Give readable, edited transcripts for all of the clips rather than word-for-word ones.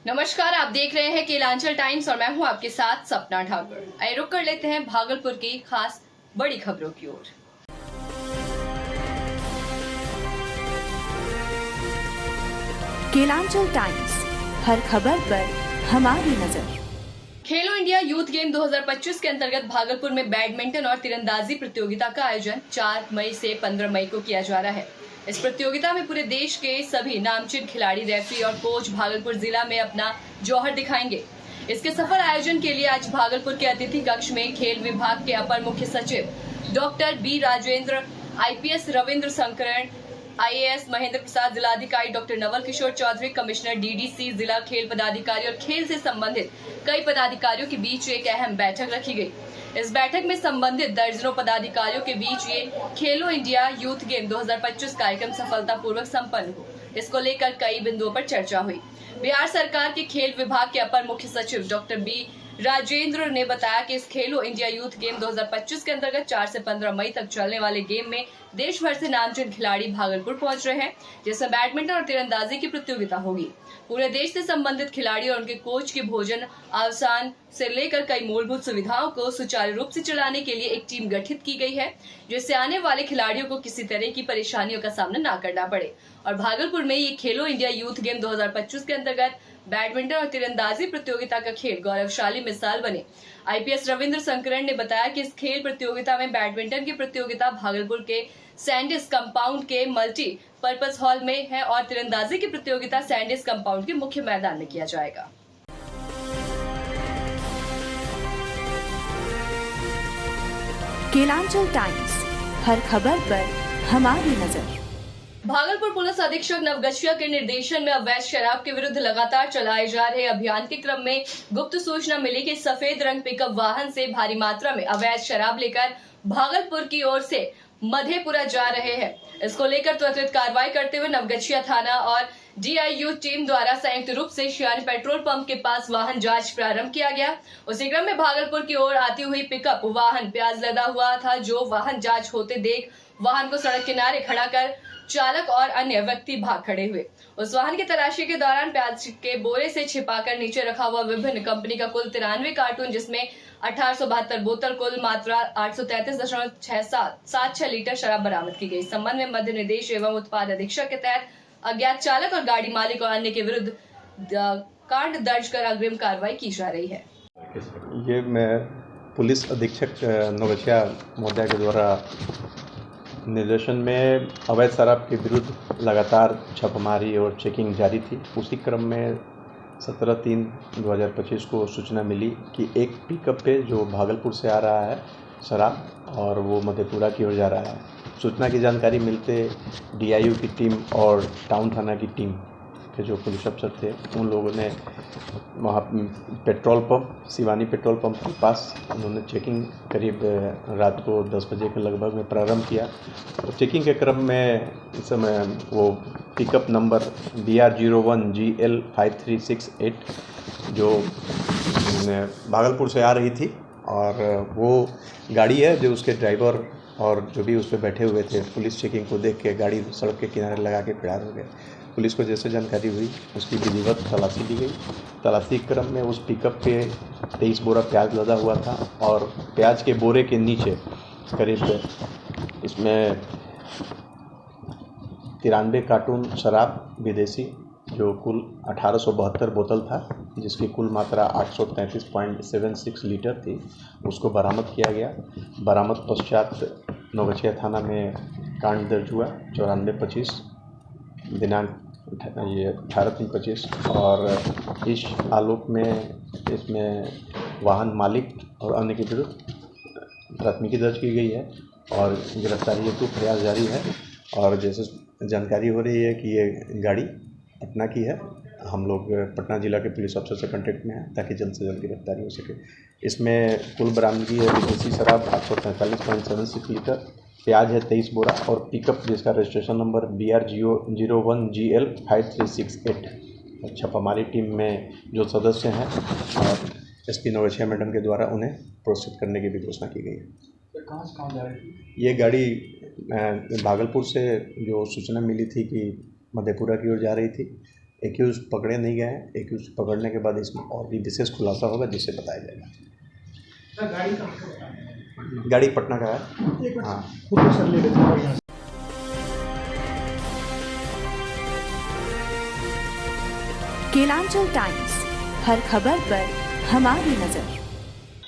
नमस्कार, आप देख रहे हैं केलांचल टाइम्स और मैं हूं आपके साथ सपना ठाकुर। आइए रुक कर लेते हैं भागलपुर की खास बड़ी खबरों की ओर। केलांचल टाइम्स, हर खबर पर हमारी नजर। खेलो इंडिया यूथ गेम 2025 के अंतर्गत भागलपुर में बैडमिंटन और तीरंदाजी प्रतियोगिता का आयोजन 4 मई से 15 मई को किया जा रहा है। इस प्रतियोगिता में पूरे देश के सभी नामचीन खिलाड़ी, रेफरी और कोच भागलपुर जिला में अपना जौहर दिखाएंगे। इसके सफल आयोजन के लिए आज भागलपुर के अतिथि कक्ष में खेल विभाग के अपर मुख्य सचिव doctor B Rajendra, IPS Ravindra Sankaran, IAS Mahendra Prasad, जिलाधिकारी doctor Naval Kishore Chaudhary, commissioner DDC, जिला खेल पदाधिकारी और खेल से संबंधित कई पदाधिकारियों के बीच एक अहम बैठक रखी गई। इस बैठक में संबंधित दर्जनों पदाधिकारियों के बीच ये खेलो इंडिया यूथ गेम 2025 कार्यक्रम सफलतापूर्वक संपन्न हो, इसको लेकर कई बिंदुओं पर चर्चा हुई। बिहार सरकार के खेल विभाग के अपर मुख्य सचिव डॉक्टर बी राजेंद्र ने बताया कि इस खेलो इंडिया यूथ गेम 2025 के अंतर्गत 4 से 15 मई तक चलने वाले गेम में देश भर से नामचीन खिलाड़ी भागलपुर पहुंच रहे हैं, जिसमें बैडमिंटन और तीरंदाजी की प्रतियोगिता होगी। पूरे देश से संबंधित खिलाड़ी और उनके कोच के भोजन, आवासन से लेकर कई मूलभूत सुविधाओं को सुचारू रूप से चलाने के लिए एक टीम गठित की गई है, जिससे आने वाले खिलाड़ियों को किसी तरह की परेशानियों का सामना न करना पड़े। और भागलपुर में ये खेलो इंडिया यूथ गेम 2025 के अंतर्गत बैडमिंटन और तीरंदाजी प्रतियोगिता का खेल गौरवशाली मिसाल बने। IPS रविंद्र संकरण ने बताया कि इस खेल प्रतियोगिता में बैडमिंटन की प्रतियोगिता भागलपुर के सैंडिस कंपाउंड के मल्टी पर्पज हॉल में है और तीरंदाजी की प्रतियोगिता सैंडिस कंपाउंड के मुख्य मैदान में किया जाएगा। केलांचल टाइम्स, हर खबर पर हमारी नजर। भागलपुर पुलिस अधीक्षक नवगछिया के निर्देशन में अवैध शराब के विरुद्ध लगातार चलाए जा रहे अभियान के क्रम में गुप्त सूचना मिली कि सफेद रंग पिकअप वाहन से भारी मात्रा में अवैध शराब लेकर भागलपुर की ओर से मधेपुरा जा रहे हैं। इसको लेकर त्वरित कार्रवाई करते हुए नवगछिया थाना और DIU टीम द्वारा संयुक्त रूप से शियानी पेट्रोल पंप के पास वाहन जांच प्रारंभ किया गया। उसी क्रम में भागलपुर की ओर आती हुई पिकअप वाहन प्याज लदा हुआ था, जो वाहन जांच होते देख वाहन को सड़क किनारे खड़ा कर चालक और अन्य व्यक्ति भाग खड़े हुए। उस वाहन की तलाशी के दौरान प्याज के बोरे से छिपाकर नीचे रखा हुआ विभिन्न कंपनी का कुल 93 कार्टून, जिसमें 1872 बोतल, कुल मात्रा 833.6776 लीटर शराब बरामद की गई। इस संबंध में मध्य निर्देश एवं उत्पाद अधीक्षक के तहत अज्ञात चालक और गाड़ी मालिक और अन्य के विरुद्ध कांड दर्ज कर अग्रिम कार्रवाई की जा रही है। ये मैं पुलिस अधीक्षक नवगछिया महोदय के द्वारा निर्देशन में अवैध शराब के विरुद्ध लगातार छापेमारी और चेकिंग जारी थी। उसी क्रम में 17/3/2025 को सूचना मिली कि एक पिकअप पे जो भागलपुर से आ रहा है शराब और वो मधेपुरा की ओर जा रहा है। सूचना की जानकारी मिलते DIU की टीम और टाउन थाना की टीम के जो पुलिस अफसर थे, उन लोगों ने वहाँ petrol pump, Shivani petrol pump के पास उन्होंने चेकिंग करीब रात को 10 बजे के लगभग में प्रारंभ किया। तो चेकिंग के क्रम में इस समय वो पिकअप नंबर BR01GL 5368 जो भागलपुर से आ रही थी, और वो गाड़ी है जो उसके ड्राइवर और जो भी उस पर बैठे हुए थे, पुलिस चेकिंग को देख के गाड़ी सड़क के किनारे लगा के फरार हो गए। पुलिस को जैसे जानकारी हुई उसकी विधिवत तलाशी ली गई। तलाशी क्रम में उस पिकअप पे 23 बोरा प्याज लदा हुआ था और प्याज के बोरे के नीचे करीब इसमें 93 कार्टून शराब विदेशी जो कुल 1872 बोतल था, जिसकी कुल मात्रा 833.76 लीटर थी, उसको बरामद किया गया। बरामद पश्चात नवगछिया थाना में कांड दर्ज हुआ 94/25 दिनांक ये 18/3/25, और इस आलोक में इसमें वाहन मालिक और अन्य के विरुद्ध प्राथमिकी दर्ज की गई है और गिरफ्तारी हेतु प्रयास जारी है। और जैसे जानकारी हो रही है कि ये गाड़ी पटना की है, हम लोग पटना जिला के पुलिस अफसर से कांटेक्ट में हैं ताकि जल्द से जल्द गिरफ्तारी हो सके। इसमें कुल बरामदगी है विदेशी शराब 843.76 लीटर, प्याज है 23 बोरा और पिकअप जिसका रजिस्ट्रेशन नंबर BR01GL 5368। छापामारी टीम में जो सदस्य हैं और SP नवगछिया मैडम के द्वारा उन्हें प्रोत्साहित करने की भी घोषणा की गई है। कहाँ से कहाँ जा रही थी ये गाड़ी? भागलपुर से जो सूचना मिली थी कि मधेपुरा की ओर जा रही थी, एक्यूज पकड़े नहीं गए हैं। एक्यूज पकड़ने के बाद इसमें और भी विशेष खुलासा होगा जिसे बताया जाएगा। गाड़ी पटना का है। हाँ। केलांचल टाइम्स, हर खबर पर हमारी नजर।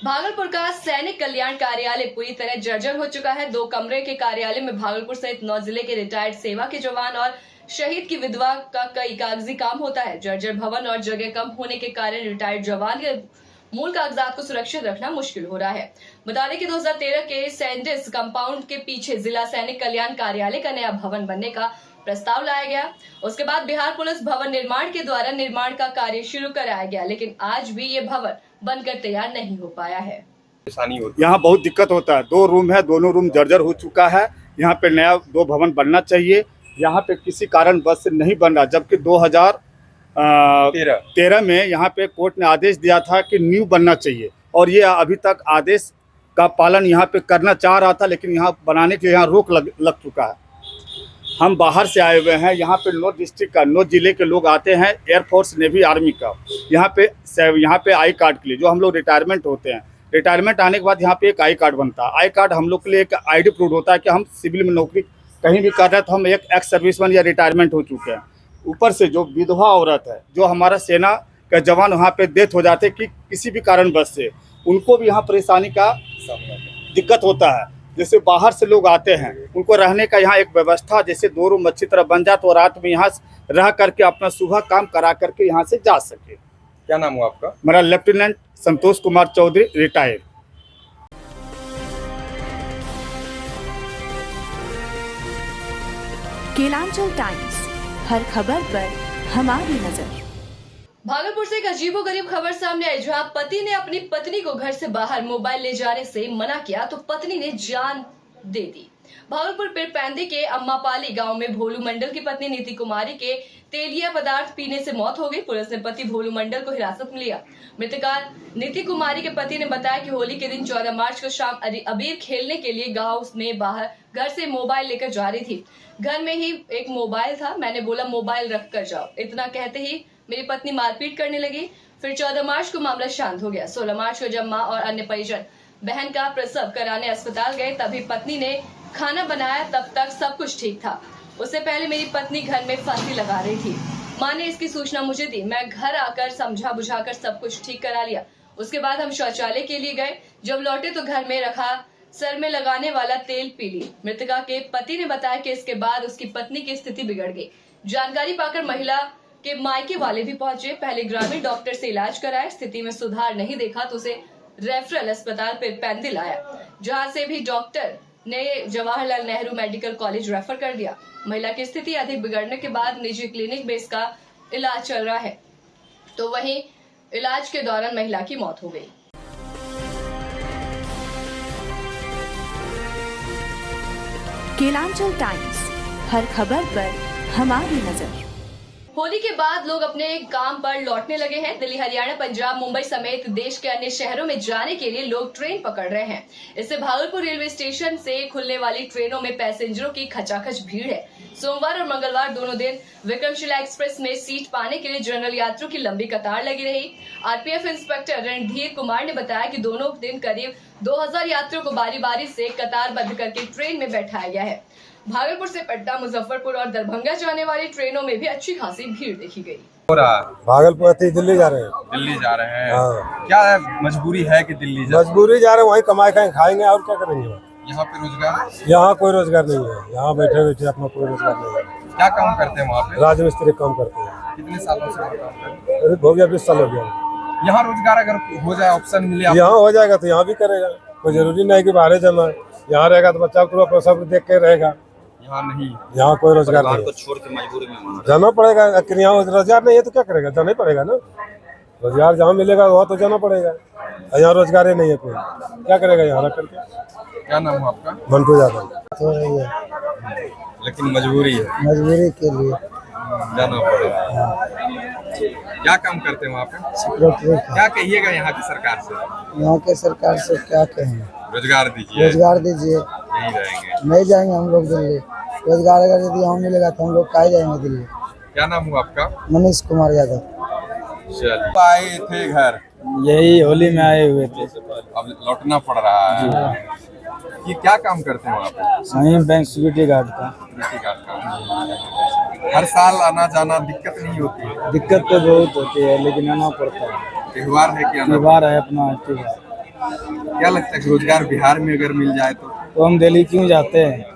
भागलपुर का सैनिक कल्याण कार्यालय पूरी तरह जर्जर हो चुका है। 2 कमरे के कार्यालय में भागलपुर सहित 9 जिले के रिटायर्ड सेवा के जवान और शहीद की विधवा का कई कागजी काम होता है। जर्जर भवन और जगह कम होने के कारण रिटायर्ड जवान के मूल कागजात को सुरक्षित रखना मुश्किल हो रहा है। बता दें कि 2013 के सैंडिस कंपाउंड के पीछे जिला सैनिक कल्याण कार्यालय का नया भवन बनने का प्रस्ताव लाया गया। उसके बाद बिहार पुलिस भवन निर्माण के द्वारा निर्माण का कार्य शुरू कराया गया, लेकिन आज भी ये भवन बनकर तैयार नहीं हो पाया है। यहाँ बहुत दिक्कत होता है। 2 रूम है, दोनों रूम जर्जर हो चुका है। यहाँ पे नया 2 भवन बनना चाहिए। यहाँ पे किसी कारण बस से नहीं बन रहा, जबकि 2013 में यहाँ पे कोर्ट ने आदेश दिया था कि न्यू बनना चाहिए, और ये अभी तक आदेश का पालन यहाँ पे करना चाह रहा था, लेकिन यहाँ बनाने के लिए यहाँ रोक लग चुका है। हम बाहर से आए हुए हैं। यहाँ पे 9 डिस्ट्रिक्ट का 9 जिले के लोग आते हैं, एयरफोर्स नेवी आर्मी का। यहाँ पे आई कार्ड के लिए जो हम लोग रिटायरमेंट होते हैं, रिटायरमेंट आने के बाद यहाँ पे एक आई कार्ड बनता है। आई कार्ड हम लोग के लिए एक आईडी प्रूफ होता है कि हम सिविल में नौकरी कहीं भी कर रहे हैं तो हम एक एक्स सर्विसमैन या रिटायरमेंट हो चुके हैं। ऊपर से जो विधवा औरत है, जो हमारा सेना का जवान वहाँ पे डेथ हो जाते कि किसी भी कारणवश से, उनको भी यहाँ परेशानी का दिक्कत होता है। जैसे बाहर से लोग आते हैं, उनको रहने का यहाँ एक व्यवस्था, जैसे 2 रूम अच्छी तरह बन जाए तो रात में यहाँ रह करके अपना सुबह काम करा करके यहाँ से जा सके। क्या नाम हुआ आपका? मेरा lieutenant Santosh Kumar Chaudhary, retired. Kelanchal times, हर खबर पर हमारी नजर। भागलपुर से एक अजीबोगरीब खबर सामने आई, जहां पति ने अपनी पत्नी को घर से बाहर मोबाइल ले जाने से मना किया तो पत्नी ने जान दे दी। भागलपुर पिरपैंदी के अम्मापाली गांव में भोलू मंडल की पत्नी नीति कुमारी के तेलिया पदार्थ पीने से मौत हो गई। पुलिस ने पति भोलू मंडल को हिरासत में लिया। मृतका नीति कुमारी के पति ने बताया कि होली के दिन 14 मार्च को शाम अबीर खेलने के लिए गांव में बाहर घर से मोबाइल लेकर जा रही थी। घर में ही एक मोबाइल था। मैंने बोला मोबाइल रख कर जाओ। इतना कहते ही मेरी पत्नी मारपीट करने लगी। फिर 14 मार्च को मामला शांत हो गया। 16 मार्च को जब मां और अन्य परिजन बहन का प्रसव कराने अस्पताल गए, तभी पत्नी ने खाना बनाया। तब तक सब कुछ ठीक था। उससे पहले मेरी पत्नी घर में फांसी लगा रही थी। मां ने इसकी सूचना मुझे दी। मैं घर आकर समझा बुझाकर सब कुछ ठीक करा लिया। उसके बाद हम शौचालय के लिए गए। जब लौटे तो घर में रखा सर में लगाने वाला तेल पी ली। मृतका के पति ने बताया कि इसके बाद उसकी पत्नी की स्थिति बिगड़ गई। जानकारी पाकर महिला के मायके वाले भी पहुंचे। पहले ग्रामीण डॉक्टर से इलाज कराया। स्थिति में सुधार नहीं देखा तो उसे रेफरल अस्पताल पिरपैंदी लाया, जहां से भी डॉक्टर ने Jawaharlal Nehru medical college refer कर दिया। महिला की स्थिति अधिक बिगड़ने के बाद निजी क्लिनिक में इसका इलाज चल रहा है, तो वहीं इलाज के दौरान महिला की मौत हो गई। केलांचल टाइम्स, हर खबर पर हमारी नजर। होली के बाद लोग अपने काम पर लौटने लगे हैं। दिल्ली, हरियाणा, पंजाब, मुंबई समेत देश के अन्य शहरों में जाने के लिए लोग ट्रेन पकड़ रहे हैं। इससे भागलपुर रेलवे स्टेशन से खुलने वाली ट्रेनों में पैसेंजरों की खचाखच भीड़ है। सोमवार और मंगलवार दोनों दिन विक्रमशिला एक्सप्रेस में सीट पाने के लिए जनरल यात्रियों की लंबी कतार लगी रही। आरपीएफ इंस्पेक्टर रणधीर कुमार ने बताया कि दोनों दिन करीब 2000 यात्रियों को बारी बारी से कतारबद्ध करके ट्रेन में बैठाया गया है। भागलपुर से पटना, मुजफ्फरपुर और दरभंगा जाने वाली ट्रेनों में भी अच्छी खासी भीड़ देखी गई। हो रहा भागलपुर से दिल्ली जा रहे हैं। दिल्ली जा रहे हैं। हाँ। क्या है, मजबूरी है कि दिल्ली जा? मजबूरी जा रहे हैं, वहीं कमाई खाएंगे और क्या करेंगे। यहाँ पे रोजगार? यहाँ कोई रोजगार नहीं है। यहाँ बैठे बैठे अपना कोई रोजगार नहीं है। क्या काम करते हैं वहाँ पे? राजमिस्त्री काम करते हैं। कितने सालों से काम करते हैं? हो गया 20 साल हो गया। यहाँ रोजगार अगर हो जाए, ऑप्शन मिले आपको? यहाँ हो जाएगा तो यहाँ भी करेगा। कोई जरूरी नहीं कि बाहर जाना है। यहाँ रहेगा तो बच्चा को सब देख के रहेगा। यहाँ नहीं, यहाँ कोई रोजगार नहीं, छोड़ के मजबूरी में जाना पड़ेगा। अगर यहाँ रोजगार नहीं है तो क्या करेगा, जाना ही पड़ेगा ना। रोजगार जहाँ मिलेगा वहाँ तो जाना पड़ेगा। यहाँ रोजगार ही नहीं है, कोई क्या करेगा यहाँ रख करके। क्या नाम है आपका? मंटू यादव। तो लेकिन मजबूरी है, मजबूरी के लिए जाना पड़ेगा। क्या काम करते हैं वहाँ पे? क्या कहिएगा यहाँ की सरकार से? यहाँ के सरकार से क्या कहेंगे? रोजगार दीजिए। रोजगार दीजिए। नहीं रहेंगे, नहीं जाएंगे हम लोग दिल्ली। रोजगार अगर यदि यहाँ मिलेगा तो हम लोग काहे जाएंगे दिल्ली। क्या नाम हुआ आपका? मनीष कुमार यादव। चलिए, आए थे घर, यही होली में आए हुए थे। अब लौटना पड़ रहा है। ये क्या काम करते हैं वहाँ पे? वहीं बैंक सिक्योरिटी गार्ड का। सिक्योरिटी गार्ड का। हर साल आना जाना दिक्कत नहीं होती है? दिक्कत तो बहुत होती है, लेकिन आना पड़ता है। त्योहार है क्या? त्योहार है अपना त्योहार। क्या लगता है कि रोजगार बिहार में अगर मिल जाए तो हम दिल्ली क्यों जाते हैं?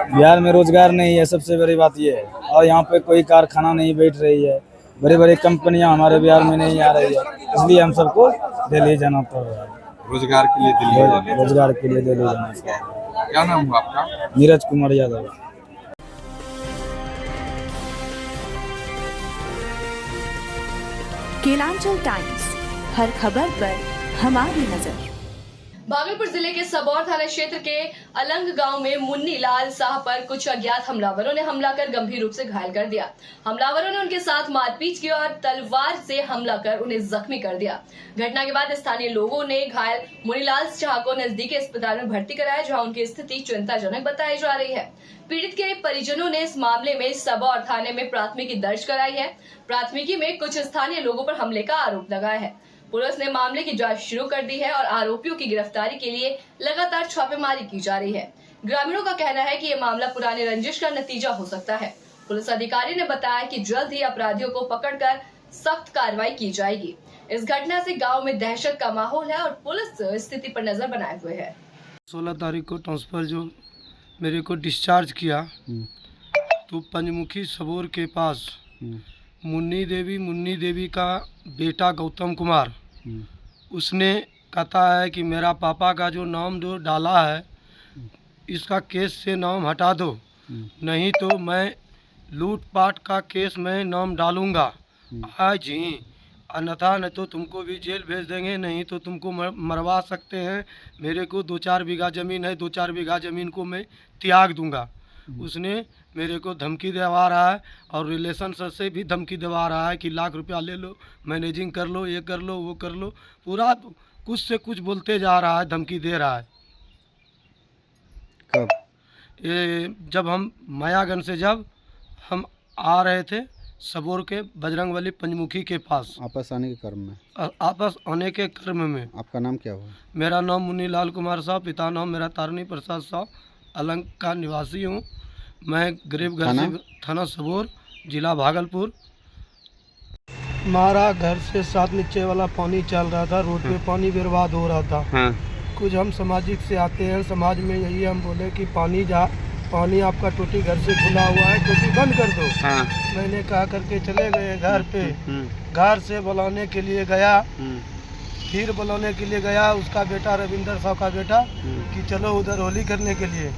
बिहार में रोजगार नहीं है, सबसे बड़ी बात ये है। और यहाँ पे कोई कारखाना नहीं बैठ रही है, बड़ी बड़ी कंपनियां हमारे बिहार में नहीं आ रही है, इसलिए हम सबको दिल्ली जाना पड़ रहा है। रोजगार के लिए दिल्ली? रोजगार के लिए दिल्ली जाना पड़ रहा है। क्या नाम हुआ आपका? नीरज कुमार यादव। केलांचल टाइम्स, हर खबर पर हमारी नजर। भागलपुर जिले के सबौर थाना क्षेत्र के अलंग गांव में मुन्नी लाल शाह पर कुछ अज्ञात हमलावरों ने हमला कर गंभीर रूप से घायल कर दिया। हमलावरों ने उनके साथ मारपीट की और तलवार से हमला कर उन्हें जख्मी कर दिया। घटना के बाद स्थानीय लोगों ने घायल मुन्नीलाल शाह को नजदीकी अस्पताल में भर्ती कराया, जहां उनकी स्थिति चिंताजनक बताई जा रही है। पीड़ित के परिजनों ने इस मामले में सबौर थाने में प्राथमिकी दर्ज कराई है। प्राथमिकी में कुछ स्थानीय लोगों पर हमले का आरोप लगाया है। पुलिस ने मामले की जांच शुरू कर दी है और आरोपियों की गिरफ्तारी के लिए लगातार छापेमारी की जा रही है। ग्रामीणों का कहना है कि यह मामला पुराने रंजिश का नतीजा हो सकता है। पुलिस अधिकारी ने बताया कि जल्द ही अपराधियों को पकड़कर सख्त कार्रवाई की जाएगी। इस घटना से गांव में दहशत का माहौल है और पुलिस स्थिति पर नजर बनाए हुए है। 16 तारीख को ट्रांसफर जो मेरे को डिस्चार्ज किया तो पंचमुखी सबौर के पास मुन्नी देवी का बेटा गौतम कुमार, उसने कहता है कि मेरा पापा का जो नाम जो डाला है इसका केस से नाम हटा दो, नहीं तो मैं लूटपाट का केस में नाम डालूंगा आज ही, अन्यथा न तो तुमको भी जेल भेज देंगे, नहीं तो तुमको मरवा सकते हैं। मेरे को 2-4 बीघा ज़मीन है, 2-4 बीघा ज़मीन को मैं त्याग दूंगा। उसने मेरे को धमकी दिलवा रहा है और रिलेशन से भी धमकी दिलवा रहा है कि लाख रुपया ले लो, मैनेजिंग कर लो, ये कर लो, वो कर लो, पूरा कुछ से कुछ बोलते जा रहा है, धमकी दे रहा है। कब? ये जब हम मायागंज से जब हम आ रहे थे सबौर के बजरंगबली पंचमुखी के पास, आपस आने के क्रम में आपस आने के क्रम में। आपका नाम क्या हुआ? मेरा नाम मुन्नीलाल कुमार साहब, पिता नाम मेरा तारणी प्रसाद साहब, अलंग का निवासी हूँ। मैं गरीब घर से, थाना सबौर, जिला भागलपुर। हमारा घर से 7 नीचे वाला पानी चल रहा था, रोड पे पानी बर्बाद हो रहा था। कुछ हम सामाजिक से आते हैं, समाज में यही हम बोले कि पानी आपका टोटी घर से खुला हुआ है, टोटी बंद कर दो। मैंने कहा करके चले गए घर पे। घर से बुलाने के लिए गया, फिर बुलाने के लिए गया उसका बेटा रविंदर साहब का बेटा कि चलो उधर होली करने के लिए।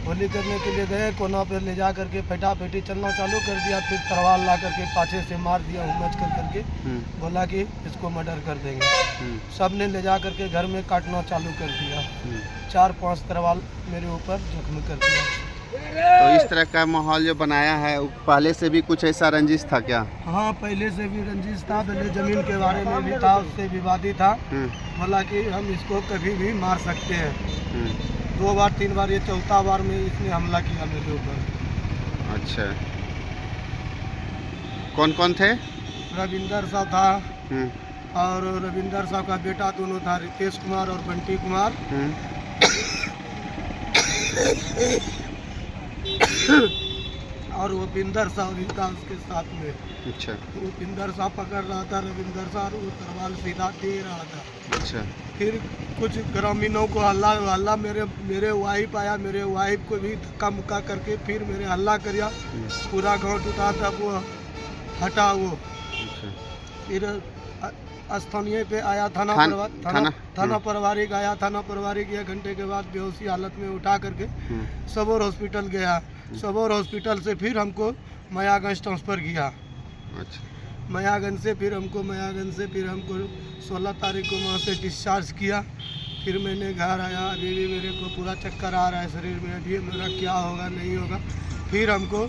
होली करने के लिए गए, कोना पे ले जा करके फटाफटी चलना चालू कर दिया। फिर तलवार ला करके पाछे से मार दिया, हुमच कर करके बोला कि इसको मर्डर कर देंगे। सब ने ले जा करके घर में काटना चालू कर दिया। 4-5 तलवार मेरे ऊपर जख्म कर दिया। तो इस तरह का माहौल जो बनाया है, पहले से भी कुछ ऐसा रंजिश था क्या? हाँ, पहले से भी रंजिश था, पहले जमीन के बारे में भी था, उससे विवादित था। बोला कि हम इसको कभी भी मार सकते हैं। 2 बार 3 बार, ये 4था बार में इसने हमला किया मेरे ऊपर। अच्छा, कौन कौन थे? रविंदर साहब था और रविंदर साहब का बेटा दोनों था, रितेश कुमार और बंटी कुमार। और वो बिंदर साहब भी था उसके साथ में। अच्छा, वो बिंदर साहब पकड़ रहा था रविंदर साहब, वो तलवार सीधा दे रहा था। अच्छा, फिर कुछ ग्रामीणों को हल्ला मेरे वाइफ आया, मेरे वाइफ को भी धक्का मुक्का करके फिर मेरे हल्ला किया। पूरा गांव टूटा, तब वो हटा वो। फिर स्थानीय पे आया, थाना परिवारिक आया। थाना परिवारिक 1 घंटे के बाद बेहोशी हालत में उठा करके सबौर हॉस्पिटल गया। सबौर हॉस्पिटल से फिर हमको मायागंज ट्रांसफ़र किया। अच्छा, मायागंज से फिर हमको 16 तारीख को वहाँ से डिस्चार्ज किया। फिर मैंने घर आया, अभी भी मेरे को पूरा चक्कर आ रहा है शरीर में, अभी मेरा क्या होगा नहीं होगा। फिर हमको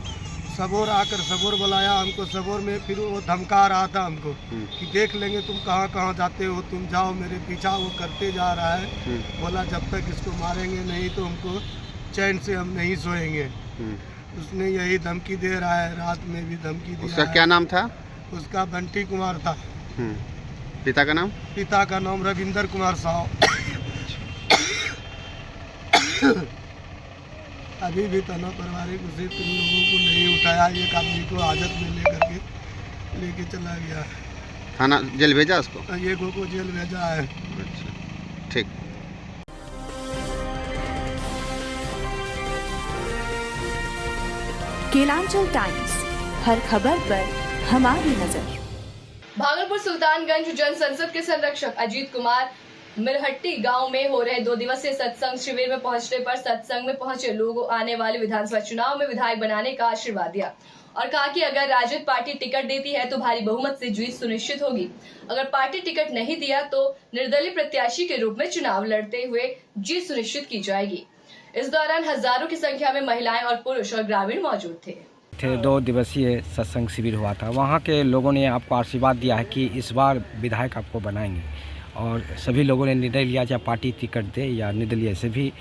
सबौर आकर सबौर बुलाया हमको। सबौर में फिर वो धमका रहा था हमको कि देख लेंगे तुम कहाँ कहाँ जाते हो, तुम जाओ मेरे पीछा। वो करते जा रहा है। बोला जब तक इसको मारेंगे नहीं तो हमको चैन से हम नहीं सोएंगे। उसने यही धमकी दे रहा है, रात में भी धमकी दिया उसका है। क्या नाम था? उसका बंटी कुमार था। पिता का नाम? पिता का नाम रविंदर कुमार साहु। अभी भी थाना पारिवारिक उसे 3 लोगों को नहीं उठाया, एक आदमी को हाजत में लेके चला गया है। थाना जेल भेजा उसको? ये को जेल भेजा है। ठीक। केलांचल टाइम्स, हर खबर पर हमारी नजर। भागलपुर सुल्तानगंज जन संसद के संरक्षक अजीत कुमार मिरहट्टी गांव में हो रहे 2 दिवसीय सत्संग शिविर में पहुंचने पर सत्संग में पहुंचे लोगों आने वाले विधानसभा चुनाव में विधायक बनाने का आशीर्वाद दिया और कहा कि अगर राजद पार्टी टिकट देती है तो भारी बहुमत से जीत सुनिश्चित होगी। अगर पार्टी टिकट नहीं दिया तो निर्दलीय प्रत्याशी के रूप में चुनाव लड़ते हुए जीत सुनिश्चित की जाएगी। इस दौरान हजारों की संख्या में महिलाएं और पुरुष और ग्रामीण मौजूद थे। 2 दिवसीय सत्संग शिविर हुआ था, वहाँ के लोगों ने आपको आशीर्वाद दिया है कि इस बार विधायक आपको बनाएंगे और सभी लोगों ने निर्णय लिया चाहे पार्टी टिकट दे या निर्दलीय से भी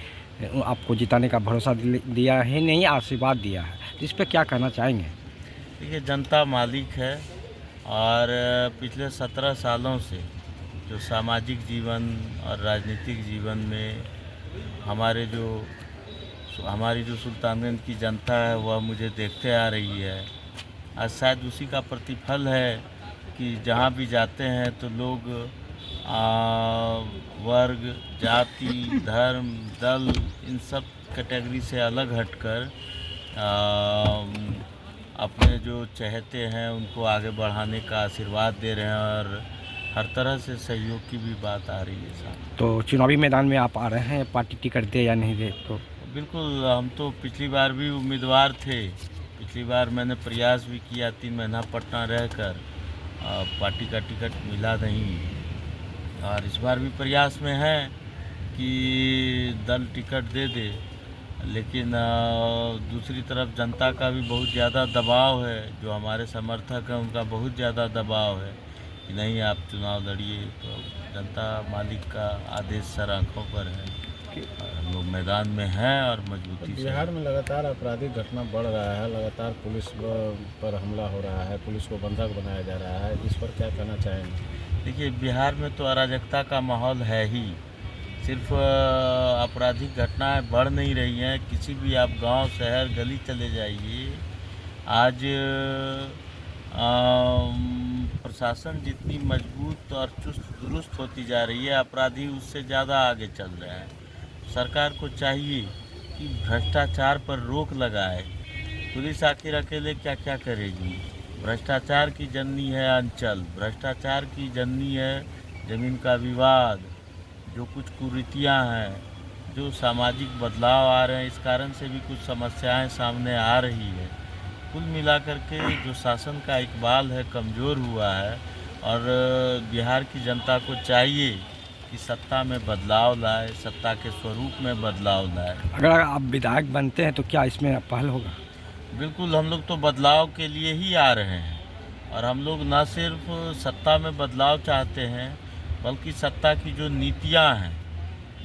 आपको जिताने का भरोसा दिया है, नहीं आशीर्वाद दिया है। इस पर क्या कहना चाहेंगे? देखिए, जनता मालिक है और पिछले 17 सालों से जो सामाजिक जीवन और राजनीतिक जीवन में हमारी जो सुल्तानगंज की जनता है वह मुझे देखते आ रही है। आज शायद उसी का प्रतिफल है कि जहाँ भी जाते हैं तो लोग वर्ग, जाति, धर्म, दल इन सब कैटेगरी से अलग हटकर अपने जो चाहते हैं उनको आगे बढ़ाने का आशीर्वाद दे रहे हैं और हर तरह से सहयोग की भी बात आ रही है साहब। तो चुनावी मैदान में आप आ रहे हैं, पार्टी टिकट दे या नहीं दे? तो बिल्कुल, हम तो पिछली बार भी उम्मीदवार थे। पिछली बार मैंने प्रयास भी किया, 3 महीना पटना रहकर, पार्टी का टिकट मिला नहीं और इस बार भी प्रयास में है कि दल टिकट दे दे, लेकिन दूसरी तरफ जनता का भी बहुत ज़्यादा दबाव है। जो हमारे समर्थक हैं उनका बहुत ज़्यादा दबाव है कि नहीं आप चुनाव लड़िए। तो जनता मालिक का आदेश सर आँखों पर है, हम लोग मैदान में हैं और मजबूती से। बिहार में लगातार आपराधिक घटना बढ़ रहा है, लगातार पुलिस पर हमला हो रहा है, पुलिस को बंधक बनाया जा रहा है, इस पर क्या कहना चाहेंगे? देखिए, बिहार में तो अराजकता का माहौल है ही, सिर्फ आपराधिक घटनाएं बढ़ नहीं रही हैं। किसी भी आप गांव, शहर, गली चले जाइए, आज प्रशासन जितनी मजबूत और चुस्त दुरुस्त होती जा रही है, अपराधी उससे ज़्यादा आगे चल रहे हैं। सरकार को चाहिए कि भ्रष्टाचार पर रोक लगाए। पुलिस आखिर अकेले क्या क्या करेगी? भ्रष्टाचार की जननी है अंचल, भ्रष्टाचार की जननी है ज़मीन का विवाद, जो कुछ कुरीतियाँ हैं, जो सामाजिक बदलाव आ रहे हैं, इस कारण से भी कुछ समस्याएं सामने आ रही है। कुल मिलाकर के जो शासन का इकबाल है कमज़ोर हुआ है और बिहार की जनता को चाहिए कि सत्ता में बदलाव लाए, सत्ता के स्वरूप में बदलाव लाए। अगर आप विधायक बनते हैं तो क्या इसमें पहल होगा? बिल्कुल, हम लोग तो बदलाव के लिए ही आ रहे हैं और हम लोग न सिर्फ सत्ता में बदलाव चाहते हैं बल्कि सत्ता की जो नीतियां हैं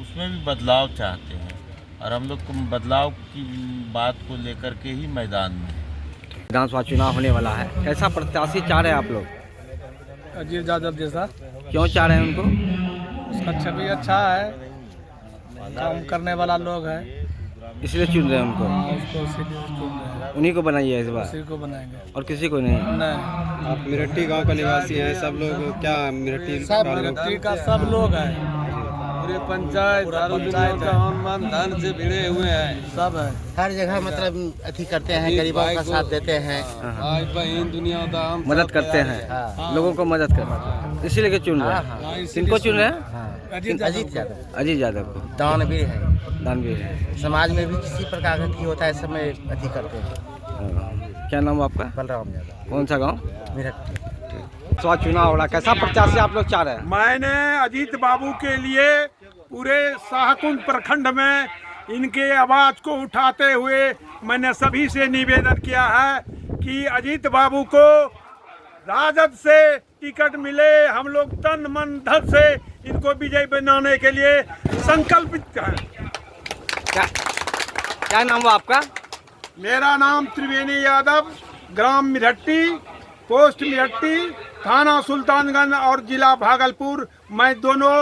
उसमें भी बदलाव चाहते हैं और हम लोग बदलाव की बात को लेकर के ही मैदान में। विधानसभा चुनाव होने वाला है, कैसा प्रत्याशी चाह रहे हैं आप लोग? अजीत यादव जैसा। क्यों चाह रहे हैं उनको? उसका छवि अच्छा है, काम करने वाला लोग है, इसलिए चुन रहे हैं उनको। उसको इसीलिए चुन रहे हैं। उन्हीं को बनाइए इस बार? उसी को बनाएंगे और किसी को नहीं? नहीं। आप मिरट्टी गांव का निवासी हैं, सब लोग क्या मिरट्टी का सब लोग हैं, पूरे पंचायत का धन से भिड़े हुए हैं, सब है। हर जगह मतलब अथी करते हैं, गरीबों का साथ देते हैं, भाई बहन दुनिया दाम मदद करते हैं, लोगों को मदद करते हैं, इसीलिए चुन रहे हैं। किनको चुन रहे हैं? अजीत यादव। अजीत यादव को। दानवीर है, दानवीर है। समाज में भी किसी प्रकार का अथी होता है, सब में अथी करते हैं। क्या नाम आपका? बलराम यादव। कौन सा गाँव? मिरट्टी। चुनाव हो रहा, कैसा प्रत्याशी आप लोग चाह रहे हैं? मैंने अजीत बाबू के लिए पूरे शाहकुंड प्रखंड में इनके आवाज़ को उठाते हुए मैंने सभी से निवेदन किया है कि अजीत बाबू को राजद से टिकट मिले। हम लोग तन मन धन से इनको विजय बनाने के लिए संकल्पित हैं। क्या नाम हुआ आपका? मेरा नाम त्रिवेणी यादव, ग्राम मिरहट्टी, पोस्ट मिरहट्टी, थाना सुल्तानगंज और जिला भागलपुर। मैं दोनों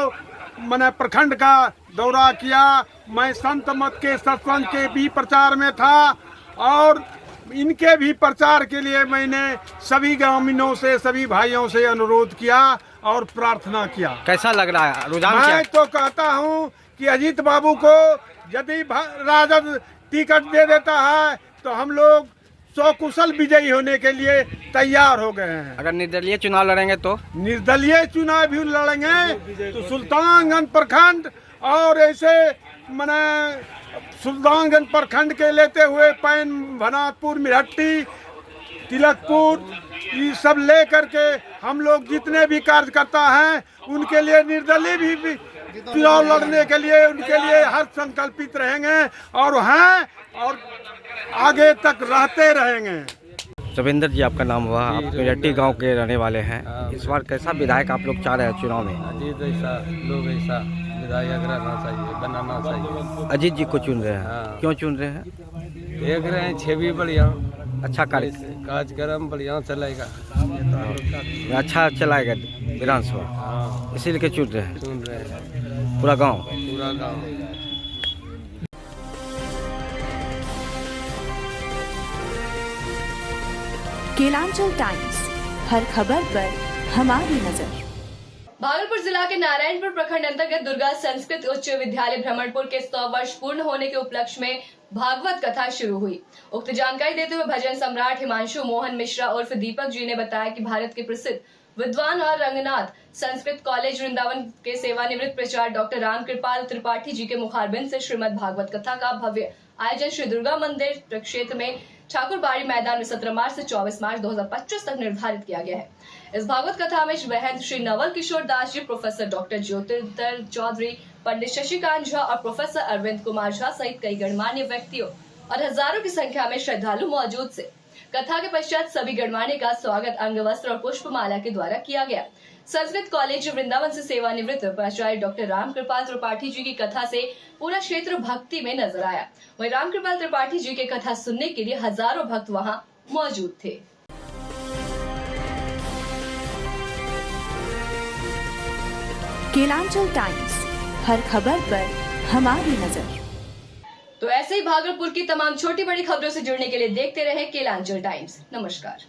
मैंने प्रखंड का दौरा किया। मैं संत मत के सत्संग के भी प्रचार में था और इनके भी प्रचार के लिए मैंने सभी ग्रामीणों से, सभी भाइयों से अनुरोध किया और प्रार्थना किया। कैसा लग रहा है रुझान? मैं तो कहता हूं कि अजीत बाबू को यदि राजद टिकट दे देता है तो हम लोग सकुशल विजयी होने के लिए तैयार हो गए हैं। अगर निर्दलीय चुनाव लड़ेंगे तो? निर्दलीय चुनाव भी लड़ेंगे तो सुल्तानगंज प्रखंड और ऐसे मैंने सुल्तानगंज प्रखंड के लेते हुए पैन, भनातपुर, मिरहट्टी, तिलकपुर, ये सब ले करके हम लोग जितने भी कार्यकर्ता हैं उनके लिए निर्दलीय भी चुनाव लड़ने के लिए उनके लिए हर संकल्पित रहेंगे और हैं और आगे तक रहते रहेंगे। रविंद्र जी आपका नाम हुआ, आप मिरहट्टी गांव के रहने वाले हैं। इस बार कैसा विधायक आप लोग चाह रहे हैं चुनाव में? अजीत ऐसा लोग ऐसा विधायक रहना चाहिए, बनाना चाहिए। अजीत जी को चुन रहे हैं? हाँ। क्यों चुन रहे हैं? देख रहे हैं छवि बढ़िया, अच्छा कार्यक्रम बढ़िया चलेगा, अच्छा चलाएगा विधानसभा, इसीलिए चुन रहे हैं? सुन रहे हैं पूरा गाँव? पूरा गाँव। केलांचल टाइम्स, हर खबर पर हमारी नजर। भागलपुर जिला के नारायणपुर प्रखंड अंतर्गत दुर्गा संस्कृत उच्च विद्यालय भ्रमणपुर के 100 वर्ष पूर्ण होने के उपलक्ष्य में भागवत कथा शुरू हुई। उक्त जानकारी देते हुए भजन सम्राट हिमांशु मोहन मिश्रा उर्फ दीपक जी ने बताया कि भारत के प्रसिद्ध विद्वान और रंगनाथ संस्कृत कॉलेज वृंदावन के सेवानिवृत्त प्राचार्य डॉक्टर राम कृपाल त्रिपाठी जी के मुखारबिंद से श्रीमद् भागवत कथा का भव्य आयोजन श्री दुर्गा मंदिर प्रक्षेत्र में ठाकुरबाड़ी मैदान में 17 मार्च से 24 मार्च 2025 तक निर्धारित किया गया है। इस भागवत कथा में महंत श्री नवल किशोर दास जी, प्रोफेसर डॉक्टर ज्योतिर्धर चौधरी, पंडित शशिकांत झा और प्रोफेसर अरविंद कुमार झा सहित कई गणमान्य व्यक्तियों और हजारों की संख्या में श्रद्धालु मौजूद थे। कथा के पश्चात सभी गणमान्य का स्वागत अंग वस्त्र और पुष्पमाला के द्वारा किया गया। संस्कृत कॉलेज वृंदावन से सेवानिवृत्त प्राचार्य डॉक्टर राम कृपाल त्रिपाठी जी की कथा से पूरा क्षेत्र भक्ति में नजर आया। वहीं राम कृपाल त्रिपाठी जी की कथा सुनने के लिए हजारों भक्त वहां मौजूद थे। केलांचल टाइम्स, हर खबर पर हमारी नजर। तो ऐसे ही भागलपुर की तमाम छोटी बड़ी खबरों से जुड़ने के लिए देखते रहे केलांचल टाइम्स। नमस्कार।